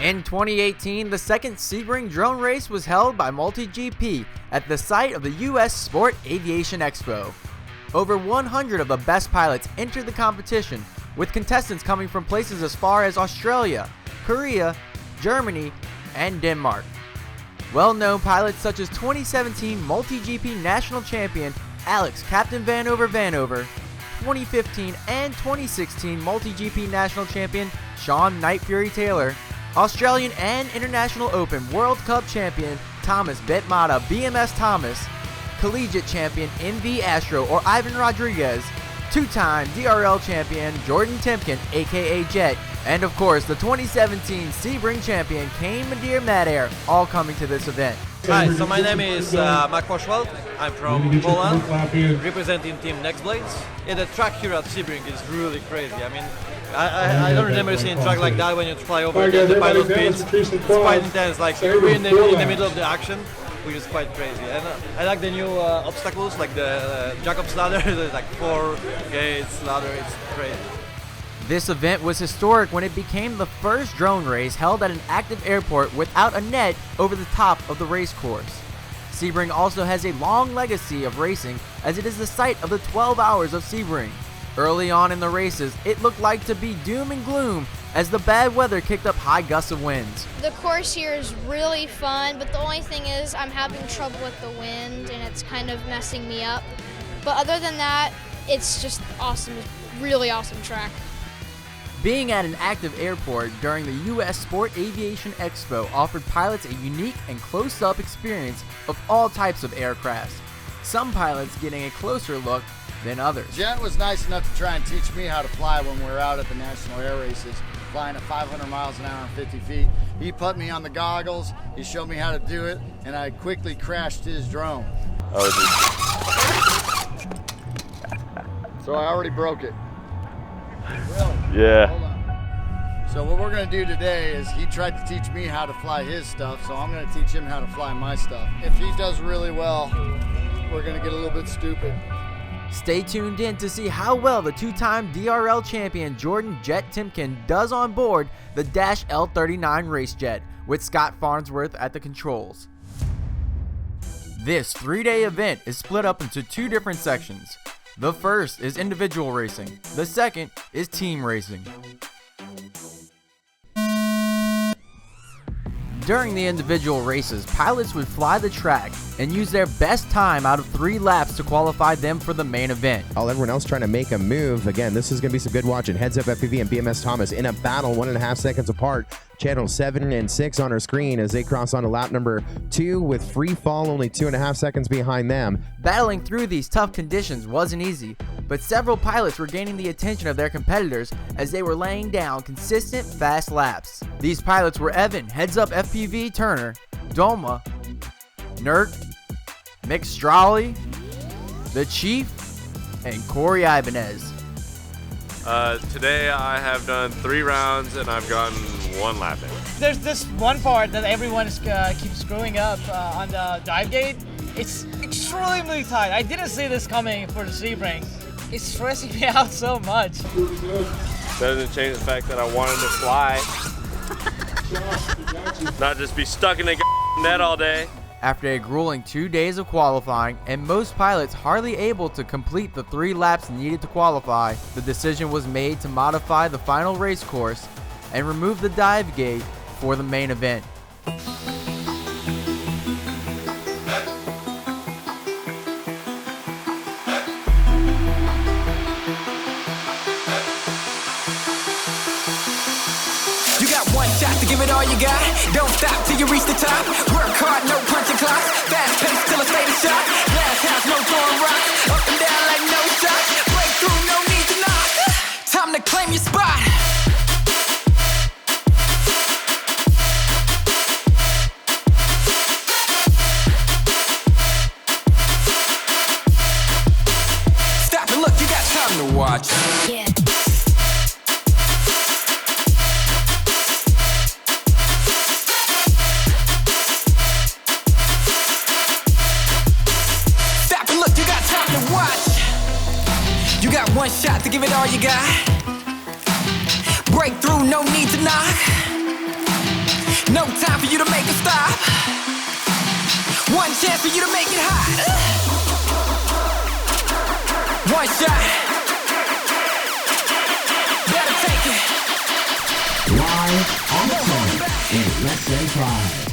In 2018, the second Sebring drone race was held by MultiGP at the site of the U.S. Sport Aviation Expo. Over 100 of the best pilots entered the competition, with contestants coming from places as far as Australia, Korea, Germany, and Denmark. Well-known pilots such as 2017 MultiGP National Champion Alex Captain Vanover, 2015 and 2016 MultiGP National Champion Sean Night Fury Taylor, Australian and International Open World Cup Champion Thomas Betmata BMS Thomas, Collegiate Champion MV Astro or Ivan Rodriguez, two-time DRL Champion Jordan Temkin aka Jet, and of course the 2017 Sebring Champion Kane Madeir Madair, all coming to this event. Hi, so my name is Mark Poschwald. I'm from Poland, representing Team Nextblades. Yeah, the track here at Sebring is really crazy. I mean, I don't remember seeing a track like that when you fly over the pilot pits. It's quite intense, like you're in the middle of the action, which is quite crazy. And I like the new obstacles, like the Jacob's ladder. There's like 4 gates, ladder, it's crazy. This event was historic when it became the first drone race held at an active airport without a net over the top of the race course. Sebring also has a long legacy of racing, as it is the site of the 12 Hours of Sebring. Early on in the races, it looked like to be doom and gloom as the bad weather kicked up high gusts of winds. The course here is really fun, but the only thing is I'm having trouble with the wind and it's kind of messing me up. But other than that, it's just awesome, really awesome track. Being at an active airport during the U.S. Sport Aviation Expo offered pilots a unique and close-up experience of all types of aircraft, some pilots getting a closer look than others. Jet was nice enough to try and teach me how to fly when we were out at the national air races, flying at 500 miles an hour and 50 feet. He put me on the goggles, he showed me how to do it, and I quickly crashed his drone. So I already broke it. Really? Yeah. Hold on. So what we're going to do today is he tried to teach me how to fly his stuff, so I'm going to teach him how to fly my stuff. If he does really well, we're going to get a little bit stupid. Stay tuned in to see how well the two-time DRL champion Jordan Jet Temkin does on board the Dash L39 race jet with Scott Farnsworth at the controls. This 3-day event is split up into 2 different sections. The first is individual racing. The second is team racing. During the individual races, pilots would fly the track and use their best time out of 3 laps to qualify them for the main event. All everyone else trying to make a move. Again, this is going to be some good watching. Heads Up FPV and BMS Thomas in a battle 1.5 seconds apart. Channel 7 and 6 on our screen as they cross on to lap number 2 with free fall only 2.5 seconds behind them. Battling through these tough conditions wasn't easy, but several pilots were gaining the attention of their competitors as they were laying down consistent fast laps. These pilots were Evan Heads Up FPV Turner, Doma, Nurk, Mick Strawley, The Chief, and Corey Ibanez. Today I have done 3 rounds and I've gotten 1 lap in. There's this one part that everyone keeps screwing up on the dive gate. It's extremely tight. I didn't see this coming for the Sebring. It's stressing me out so much. Doesn't change the fact that I wanted to fly. Not just be stuck in a net all day. After a grueling 2 days of qualifying and most pilots hardly able to complete the 3 laps needed to qualify, the decision was made to modify the final race course and remove the dive gate for the main event. You got 1 shot to give it all you got. Don't stop till you reach the top. Work hard, no punching clocks. Fast pace till I stay the shot. Glass house, no throwing rocks. Up and down like no shots. Breakthrough, no need to knock. Time to claim your spot. Stop and look, you got time to watch. Yeah. You got 1 shot to give it all you got. Breakthrough, no need to knock. live on the phone in less than 5.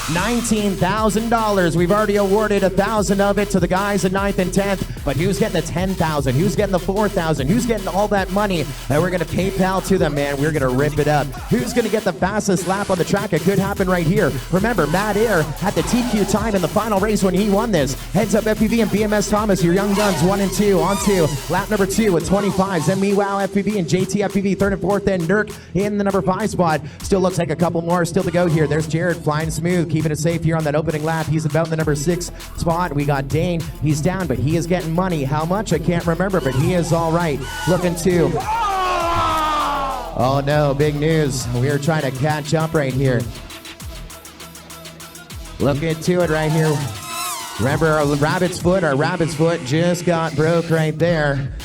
$19,000. We've already awarded 1,000 of it to the guys at 9th and 10th, but who's getting the 10,000? Who's getting the 4,000? Who's getting all that money that we're going to PayPal to them, man? We're going to rip it up. Who's going to get the fastest lap on the track? It could happen right here. Remember, Matt Air had the TQ time in the final race when he won this. Heads Up FPV and BMS Thomas, your young guns, 1 and 2. On to lap number 2 with 25s. Then MeWow FPV and JT FPV, 3rd and 4th. Then Nurk in the number 5 spot. Still looks like a couple more still to go here. There's Jared flying smooth, keeping it safe here on that opening lap. He's about in the number 6 spot. We got Dane. He's down, but he is getting money. How much? I can't remember, but he is all right. Looking to... Oh no, big news. We are trying to catch up right here. Looking to it right here. Remember our rabbit's foot just got broke right there.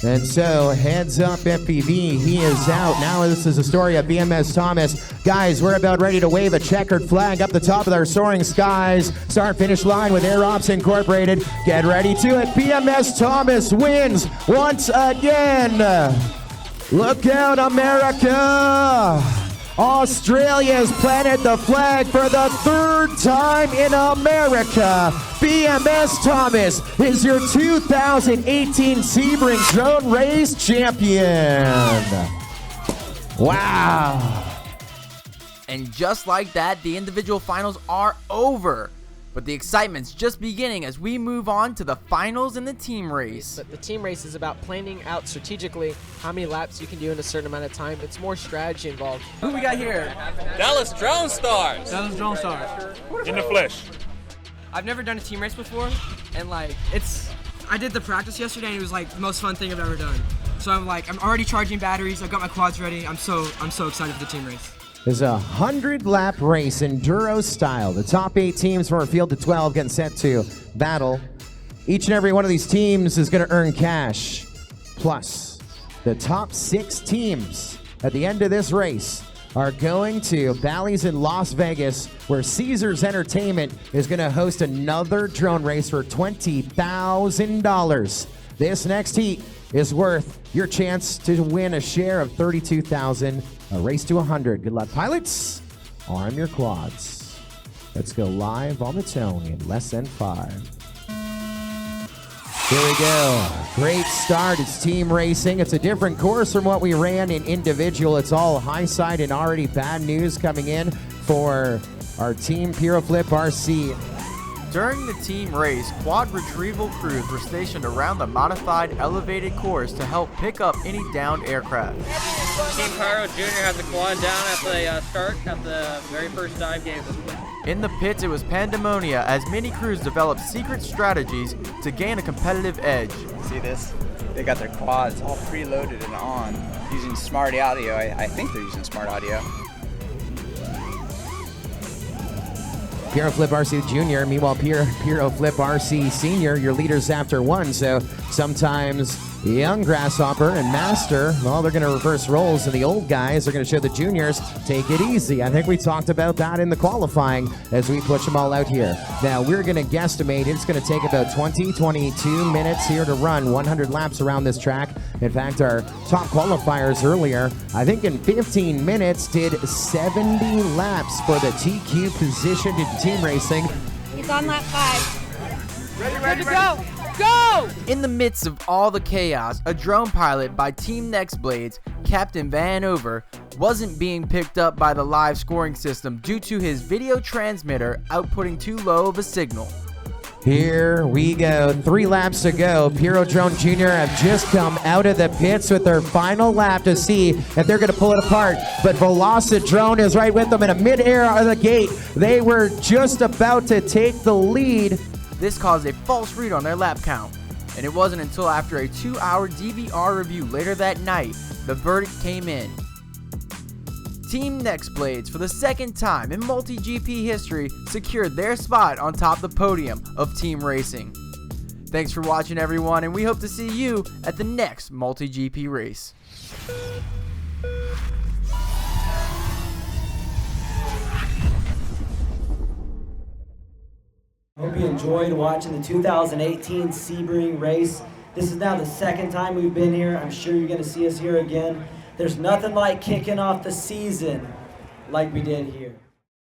And so, Heads Up FPV, he is out. Now this is a story of BMS Thomas. Guys, we're about ready to wave a checkered flag up the top of our soaring skies. Start-finish line with Air Ops Incorporated. Get ready to it. BMS Thomas wins once again. Look out, America. Australia's planted the flag for the 3rd time in America. BMS Thomas is your 2018 Sebring Drone Race champion. Wow. And just like that, the individual finals are over. But the excitement's just beginning as we move on to the finals in the team race. The team race is about planning out strategically how many laps you can do in a certain amount of time. It's more strategy involved. Who we got here? Dallas Drone Stars. Dallas Drone Stars. In the flesh. I've never done a team race before, and I did the practice yesterday, and it was like the most fun thing I've ever done. So I'm already charging batteries. I've got my quads ready. I'm so excited for the team race. There's a 100-lap race enduro style. The top 8 teams from our field to 12 getting set to battle. Each and every one of these teams is going to earn cash. Plus, the top 6 teams at the end of this race are going to Bally's in Las Vegas, where Caesars Entertainment is going to host another drone race for $20,000. This next heat is worth your chance to win a share of $32,000. A race to 100. Good luck, pilots. Arm your quads. Let's go live on the tone in less than 5. Here we go. Great start. It's team racing. It's a different course from what we ran in individual. It's all high side and already bad news coming in for our team Puroflip RC. During the team race, quad retrieval crews were stationed around the modified elevated course to help pick up any downed aircraft. Team Pyro Jr. had the quad down at the start at the very first dive game. In the pits, it was pandemonia as many crews developed secret strategies to gain a competitive edge. See this? They got their quads all preloaded and on using smart audio. I think they're using smart audio. Puroflip RC Jr., meanwhile Puroflip RC Senior, your leaders after 1, so sometimes young Grasshopper and Master, well, they're going to reverse roles, and the old guys are going to show the juniors, take it easy. I think we talked about that in the qualifying as we push them all out here. Now, we're going to guesstimate it's going to take about 22 minutes here to run 100 laps around this track. In fact, our top qualifiers earlier, I think in 15 minutes, did 70 laps for the TQ position in team racing. He's on lap 5. Ready to go! Go! In the midst of all the chaos, a drone pilot by Team Nextblades, Captain Vanover, wasn't being picked up by the live scoring system due to his video transmitter outputting too low of a signal. Here we go. 3 laps to go. Puro Drone Jr. have just come out of the pits with their final lap to see if they're going to pull it apart. But Velocit Drone is right with them in a mid-air out of the gate. They were just about to take the lead. This caused a false read on their lap count, and it wasn't until after a 2-hour DVR review later that night the verdict came in. Team Nextblades, for the second time in MultiGP history, secured their spot on top the podium of team racing. Thanks for watching, everyone, and we hope to see you at the next MultiGP race. Hope you enjoyed watching the 2018 Sebring race. This is now the second time we've been here. I'm sure you're going to see us here again There's nothing like kicking off the season like we did here.